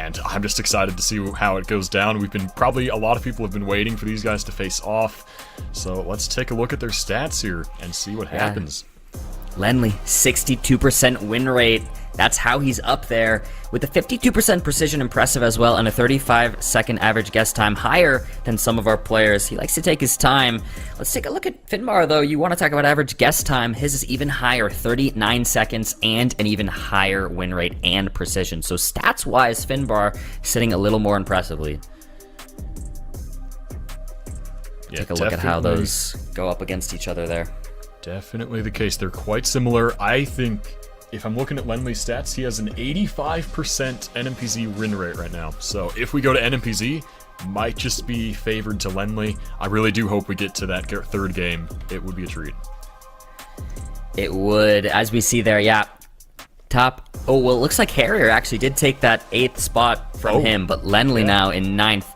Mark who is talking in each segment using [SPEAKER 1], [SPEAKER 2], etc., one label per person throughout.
[SPEAKER 1] and I'm just excited to see how it goes down. A lot of people have been waiting for these guys to face off, so let's take a look at their stats here and see what happens.
[SPEAKER 2] Lennli, 62% win rate. That's how he's up there. With a 52% precision, impressive as well, and a 35-second average guess time, higher than some of our players. He likes to take his time. Let's take a look at Finbar, though. You want to talk about average guess time. His is even higher, 39 seconds, and an even higher win rate and precision. So stats-wise, Finbar sitting a little more impressively.
[SPEAKER 1] Yeah,
[SPEAKER 2] take a look at how those go up against each other there.
[SPEAKER 1] Definitely the case. They're quite similar. I think, if I'm looking at Lennli's stats, he has an 85% NMPZ win rate right now. So if we go to NMPZ, might just be favored to Lennli. I really do hope we get to that third game. It would be a treat.
[SPEAKER 2] It would, as we see there, yeah. Top. Oh, well, it looks like Harrier actually did take that 8th spot from him, but Lennli now in 9th.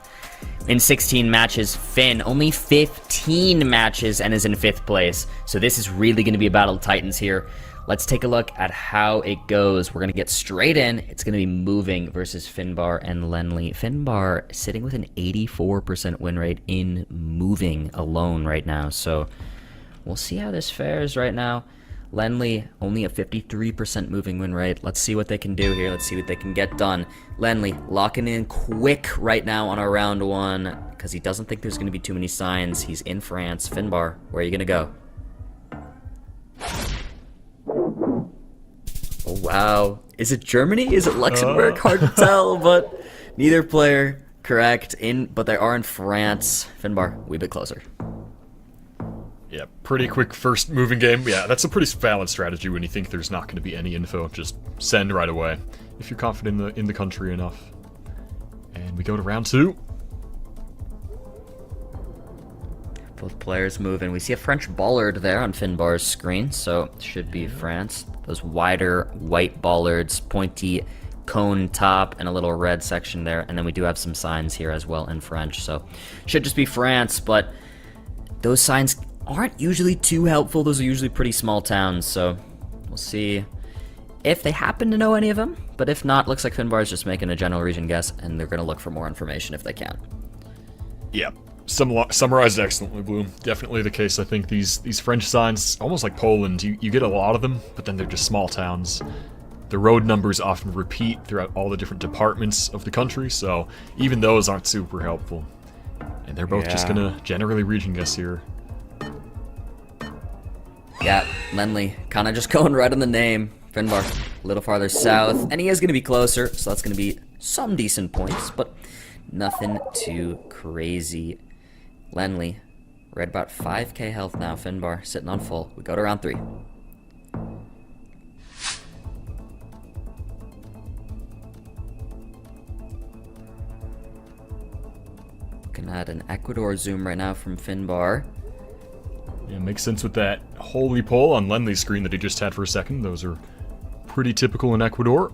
[SPEAKER 2] In 16 matches, Finn only 15 matches and is in 5th place. So this is really going to be a battle of titans here. Let's take a look at how it goes. We're going to get straight in. It's going to be moving versus Finbar and Lennli. Finbar sitting with an 84% win rate in moving alone right now. So we'll see how this fares right now. Lennli, only a 53% moving win rate. Let's see what they can do here. Let's see what they can get done. Lennli locking in quick right now on our round 1 because he doesn't think there's going to be too many signs. He's in France. Finbar, where are you going to go? Oh, wow. Is it Germany? Is it Luxembourg? Hard to tell, but neither player correct. But they are in France. Finbar, a wee bit closer.
[SPEAKER 1] Yeah, pretty quick first moving game. Yeah, that's a pretty valid strategy when you think there's not going to be any info. Just send right away if you're confident in the country enough. And we go to round 2.
[SPEAKER 2] Both players moving. We see a French bollard there on Finbar's screen, so it should be France. Those wider white bollards, pointy cone top, and a little red section there. And then we do have some signs here as well in French, so should just be France, but those signs aren't usually too helpful. Those are usually pretty small towns, so we'll see if they happen to know any of them. But if not, looks like Finbar is just making a general region guess, and they're going to look for more information if they can.
[SPEAKER 1] Yeah, summarized excellently, Bloom. Definitely the case. I think these French signs, almost like Poland, you get a lot of them, but then they're just small towns. The road numbers often repeat throughout all the different departments of the country, so even those aren't super helpful. And they're both just going to generally region guess here.
[SPEAKER 2] Yeah, Lennli, kind of just going right on the name. Finbar, a little farther south, and he is going to be closer, so that's going to be some decent points, but nothing too crazy. Lennli, we're at about 5k health now. Finbar, sitting on full. We go to round 3. Looking at an Ecuador zoom right now from Finbar.
[SPEAKER 1] Yeah, makes sense with that holy pole on Lennli's screen that he just had for a second. Those are pretty typical in Ecuador.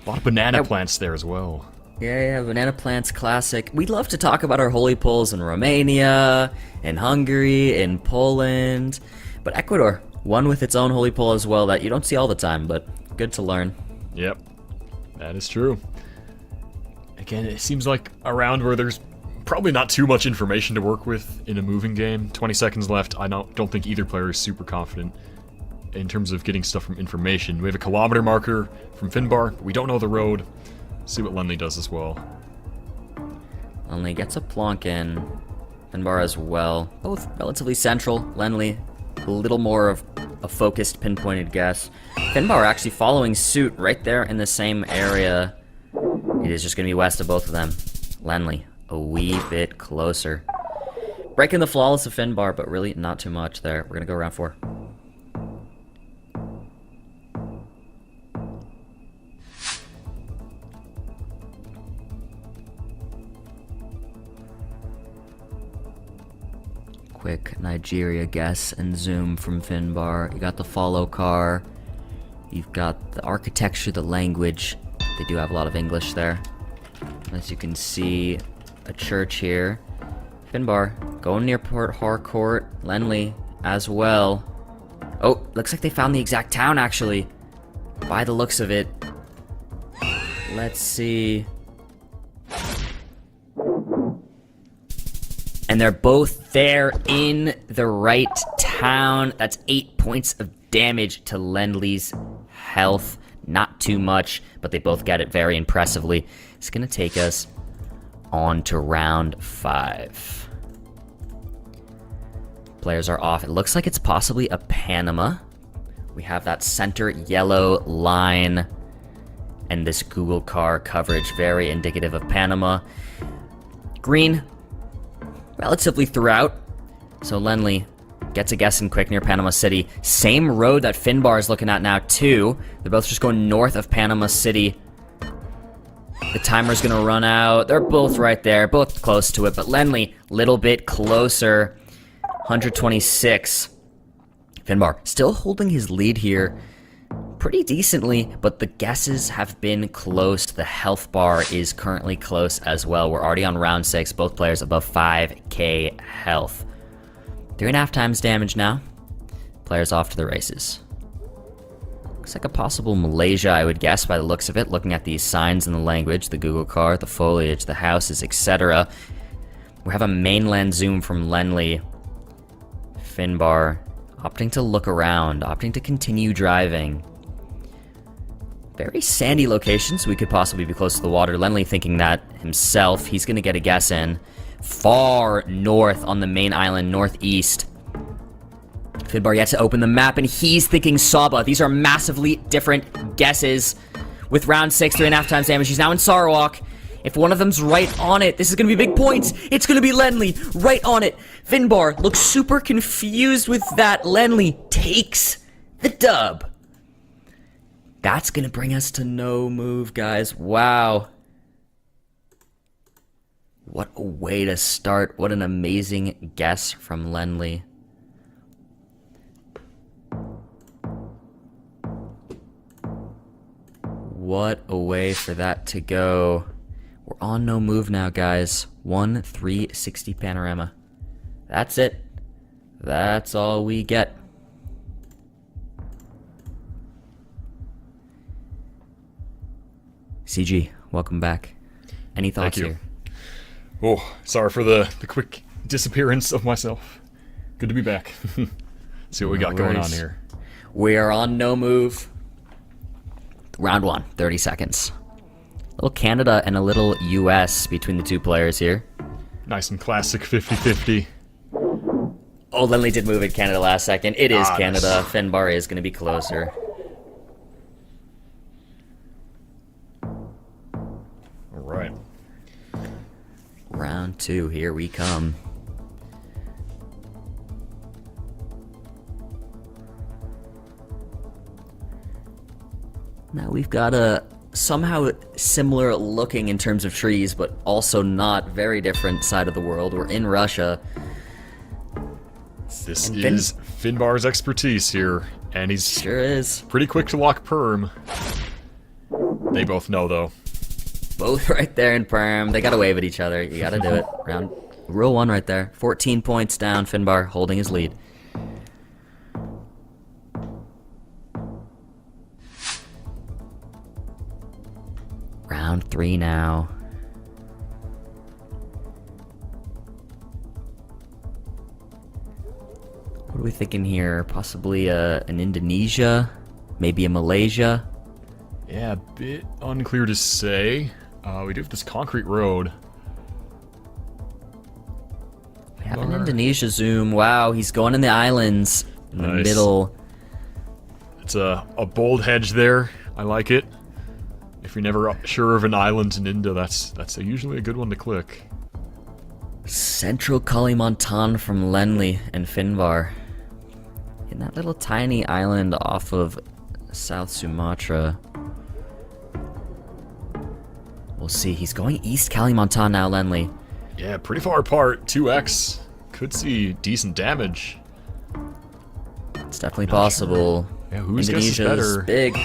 [SPEAKER 1] A lot of banana plants there as well.
[SPEAKER 2] Yeah, banana plants, classic. We'd love to talk about our holy poles in Romania, in Hungary, in Poland. But Ecuador, one with its own holy pole as well that you don't see all the time, but good to learn.
[SPEAKER 1] Yep, that is true. Again, it seems like a round where there's probably not too much information to work with in a moving game. 20 seconds left. I don't think either player is super confident in terms of getting stuff from information. We have a kilometer marker from Finbar. We don't know the road. See what Lennli does as well.
[SPEAKER 2] Lennli gets a plonk in. Finbar as well. Both relatively central. Lennli, a little more of a focused, pinpointed guess. Finbar actually following suit right there in the same area. It is just going to be west of both of them. Lennli, a wee bit closer. Breaking the flawless of Finbar, but really not too much there. We're going to go round 4. Quick Nigeria guess and zoom from Finbar. You got the follow car. You've got the architecture, the language. They do have a lot of English there. As you can see, a church here. Finbar going near Port Harcourt. Lennli as well. Oh, looks like they found the exact town actually. By the looks of it. Let's see. And they're both there in the right town. That's 8 points of damage to Lennli's health. Not too much, but they both get it very impressively. It's going to take us on to round 5. Players are off. It looks like it's possibly a Panama. We have that center yellow line and this Google car coverage, very indicative of Panama. Green, relatively throughout. So Lennli gets a guess in quick near Panama City. Same road that Finbar is looking at now, too. They're both just going north of Panama City. The timer's going to run out. They're both right there, both close to it. But Lennli, little bit closer. 126. Finbar still holding his lead here pretty decently, but the guesses have been close. The health bar is currently close as well. We're already on round 6. Both players above 5k health. 3.5 times damage now. Players off to the races. Looks like a possible Malaysia, I would guess, by the looks of it, looking at these signs in the language, the Google car, the foliage, the houses, etc. We have a mainland zoom from Lennli. Finbar opting to look around, opting to continue driving. Very sandy locations. We could possibly be close to the water. Lennli thinking that himself. He's going to get a guess in. Far north on the main island, northeast. Finbar yet to open the map, and he's thinking Saba. These are massively different guesses. With round 6, 3.5 times damage, he's now in Sarawak. If one of them's right on it, this is going to be big points. It's going to be Lennli, right on it. Finbar looks super confused with that. Lennli takes the dub. That's going to bring us to no move, guys. Wow. What a way to start. What an amazing guess from Lennli. What a way for that to go. We're on no move now, guys. 1-3-60 panorama. That's it. That's all we get. CG, welcome back. Any thoughts here?
[SPEAKER 1] Oh, sorry for the quick disappearance of myself. Good to be back. See what we got going on here.
[SPEAKER 2] We are on no move. Round 1, 30 seconds. A little Canada and a little US between the two players here.
[SPEAKER 1] Nice and classic 50-50.
[SPEAKER 2] Oh, Lennli did move it Canada last second. It is Canada.
[SPEAKER 1] Nice.
[SPEAKER 2] Finbar is going to be closer.
[SPEAKER 1] All right.
[SPEAKER 2] Round 2, here we come. Now we've got a somehow similar looking in terms of trees, but also not very different side of the world. We're in Russia.
[SPEAKER 1] This is Finbar's expertise here, and he's
[SPEAKER 2] sure is
[SPEAKER 1] pretty quick to lock perm. They both know, though.
[SPEAKER 2] Both right there in perm. They gotta wave at each other. You gotta do it. Rule 1 right there. 14 points down. Finbar holding his lead. Round 3 now. What are we thinking here? Possibly an Indonesia? Maybe a Malaysia?
[SPEAKER 1] Yeah, a bit unclear to say. We do have this concrete road.
[SPEAKER 2] We have an Indonesia zoom. Wow, he's going in the islands. In the
[SPEAKER 1] Nice.
[SPEAKER 2] middle.
[SPEAKER 1] It's a bold hedge there. I like it. If you're never sure of an island in India, that's usually a good one to click.
[SPEAKER 2] Central Kalimantan from Lennli and Finbar. In that little tiny island off of South Sumatra. We'll see. He's going East Kalimantan now, Lennli.
[SPEAKER 1] Yeah, pretty far apart. 2x. Could see decent damage.
[SPEAKER 2] It's definitely possible.
[SPEAKER 1] Yeah, whose guess is
[SPEAKER 2] Indonesia's
[SPEAKER 1] better?
[SPEAKER 2] big.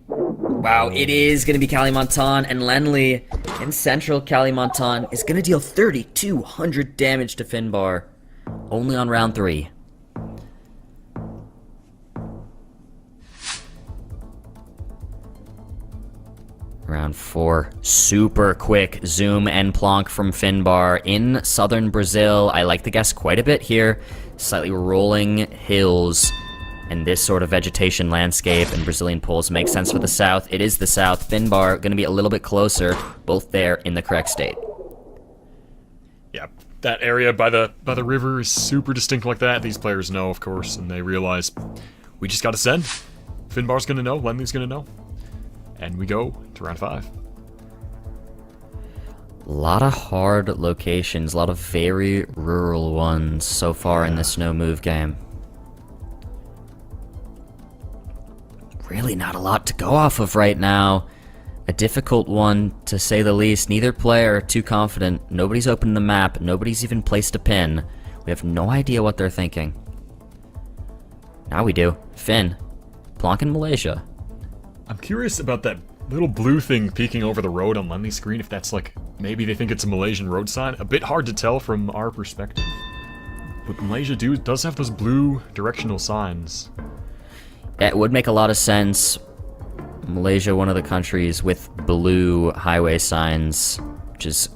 [SPEAKER 2] Wow, it is going to be Kalimantan, and Lennli in Central Kalimantan is going to deal 3,200 damage to Finbar. Only on round 3. Round 4. Super quick zoom and plonk from Finbar in southern Brazil. I like the guess quite a bit here. Slightly rolling hills and this sort of vegetation landscape and Brazilian poles make sense for the south. It is the south. Finbar going to be a little bit closer, both there in the correct state.
[SPEAKER 1] Yeah, that area by the river is super distinct like that. These players know, of course, and they realize we just got to send. Finbar's going to know, Lennli's going to know. And we go to round 5.
[SPEAKER 2] A lot of hard locations, a lot of very rural ones so far in this no move game. Really not a lot to go off of right now. A difficult one, to say the least. Neither player too confident. Nobody's opened the map. Nobody's even placed a pin. We have no idea what they're thinking. Now we do. Finn. Plonk in Malaysia.
[SPEAKER 1] I'm curious about that little blue thing peeking over the road on Lennli's screen, if that's like, maybe they think it's a Malaysian road sign. A bit hard to tell from our perspective. But Malaysia does have those blue directional signs.
[SPEAKER 2] It would make a lot of sense. Malaysia, one of the countries with blue highway signs, which is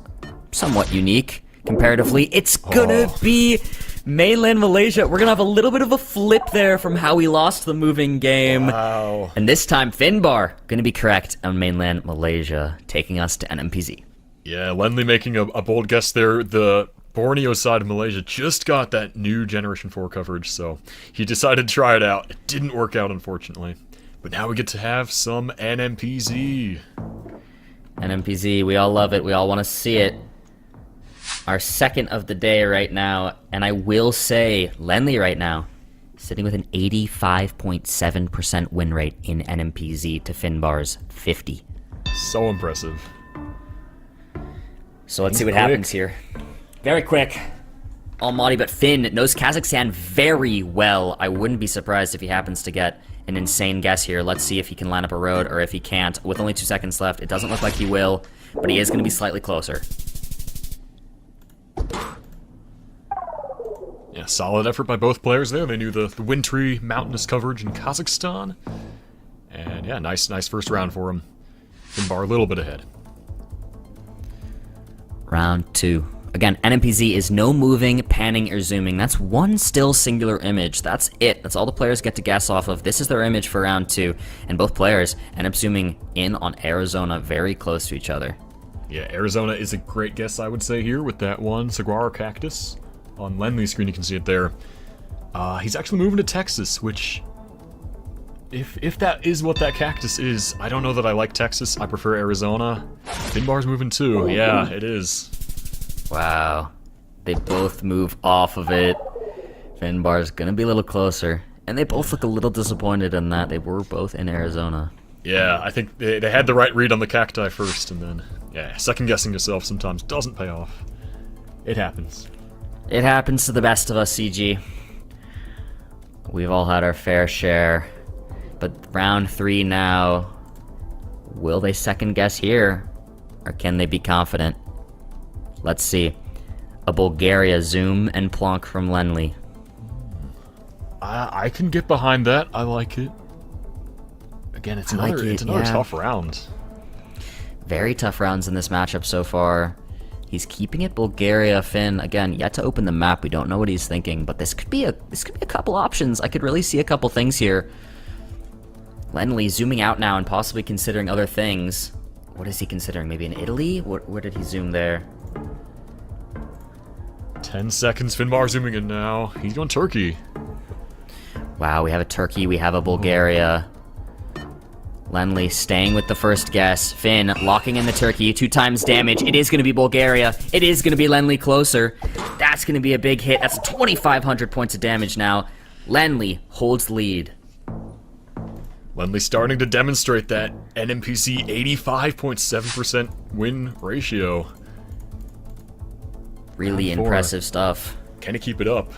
[SPEAKER 2] somewhat unique comparatively. It's gonna be mainland Malaysia. We're gonna have a little bit of a flip there from how we lost the moving game.
[SPEAKER 1] Wow.
[SPEAKER 2] And this time, Finbar gonna be correct on mainland Malaysia, taking us to NMPZ.
[SPEAKER 1] Yeah, Lennli making a bold guess there. The Borneo side of Malaysia just got that new Generation 4 coverage, so he decided to try it out. It didn't work out, unfortunately. But now we get to have some NMPZ.
[SPEAKER 2] NMPZ, we all love it. We all want to see it. Our second of the day right now, and I will say, Lennli right now, sitting with an 85.7% win rate in NMPZ to Finbar's 50.
[SPEAKER 1] So impressive.
[SPEAKER 2] So let's see what happens here. Very quick. Almaty, but Finn knows Kazakhstan very well. I wouldn't be surprised if he happens to get an insane guess here. Let's see if he can line up a road or if he can't. With only 2 seconds left, it doesn't look like he will, but he is going to be slightly closer.
[SPEAKER 1] Yeah, solid effort by both players there. They knew the wintry, mountainous coverage in Kazakhstan. And yeah, nice first round for him. Finbar a little bit ahead.
[SPEAKER 2] Round 2. Again, NMPZ is no moving, panning, or zooming. That's one still singular image. That's it. That's all the players get to guess off of. This is their image for round 2. And both players end up zooming in on Arizona, very close to each other.
[SPEAKER 1] Yeah, Arizona is a great guess, I would say, here with that one saguaro cactus. On Lennli's screen, you can see it there. He's actually moving to Texas, which, if that is what that cactus is, I don't know that I like Texas. I prefer Arizona. Finbar's moving too. Yeah, it is.
[SPEAKER 2] Wow. They both move off of it. Finbar's gonna be a little closer. And they both look a little disappointed in that. They were both in Arizona.
[SPEAKER 1] Yeah, I think they had the right read on the cacti first, and then, yeah, second guessing yourself sometimes doesn't pay off. It happens.
[SPEAKER 2] It happens to the best of us, CG. We've all had our fair share. But round 3 now. Will they second guess here? Or can they be confident? Let's see. A Bulgaria zoom and plonk from Lennli.
[SPEAKER 1] I can get behind that. I like it. Again, it's another tough round.
[SPEAKER 2] Very tough rounds in this matchup so far. He's keeping it Bulgaria. Finn, again, yet to open the map. We don't know what he's thinking, but this could be a couple options. I could really see a couple things here. Lennli zooming out now and possibly considering other things. What is he considering? Maybe in Italy? Where did he zoom there?
[SPEAKER 1] 10 seconds. Finbar zooming in now. He's going Turkey.
[SPEAKER 2] Wow, we have a Turkey. We have a Bulgaria. Lennli staying with the first guess. Finn locking in the Turkey. 2 times damage. It is going to be Bulgaria. It is going to be Lennli closer. That's going to be a big hit. That's 2,500 points of damage now. Lennli holds lead.
[SPEAKER 1] Lennli starting to demonstrate that NMPC 85.7% win ratio.
[SPEAKER 2] Really impressive stuff.
[SPEAKER 1] Can he keep it up?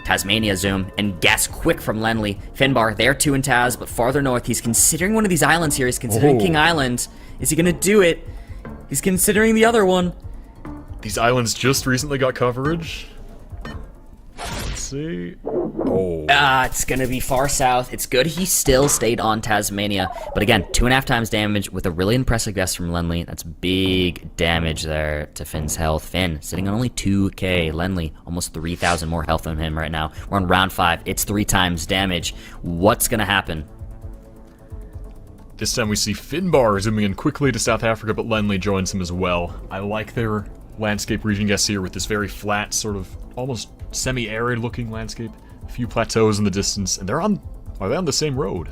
[SPEAKER 2] Tasmania zoom and guess quick from Lennli. Finbar, there too in Taz, but farther north. He's considering one of these islands here. He's considering King Island. Is he gonna do it? He's considering the other one.
[SPEAKER 1] These islands just recently got coverage. Let's see. Oh.
[SPEAKER 2] It's gonna be far south. It's good he still stayed on Tasmania. But again, 2.5 times damage with a really impressive guess from Lennli. That's big damage there to Finn's health. Finn sitting on only 2k. Lennli almost 3,000 more health than him right now. We're on round 5. It's 3 times damage. What's gonna happen?
[SPEAKER 1] This time we see Finbar zooming in quickly to South Africa, but Lennli joins him as well. I like their landscape region guess here with this very flat, sort of almost semi-arid looking landscape. A few plateaus in the distance, and are they on the same road?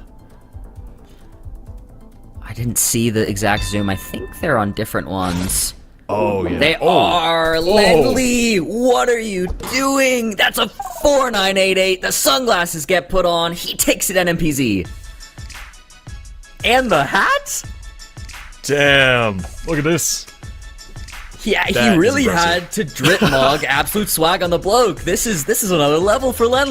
[SPEAKER 2] I didn't see the exact zoom. I think they're on different ones.
[SPEAKER 1] Oh, yeah.
[SPEAKER 2] They are! Lennli! What are you doing? That's a 4988. The sunglasses get put on. He takes it NMPZ. And the hat?
[SPEAKER 1] Damn. Look at this.
[SPEAKER 2] Yeah,
[SPEAKER 1] That
[SPEAKER 2] he really
[SPEAKER 1] is impressive.
[SPEAKER 2] had to drip log absolute swag on the bloke. This is another level for Lennli.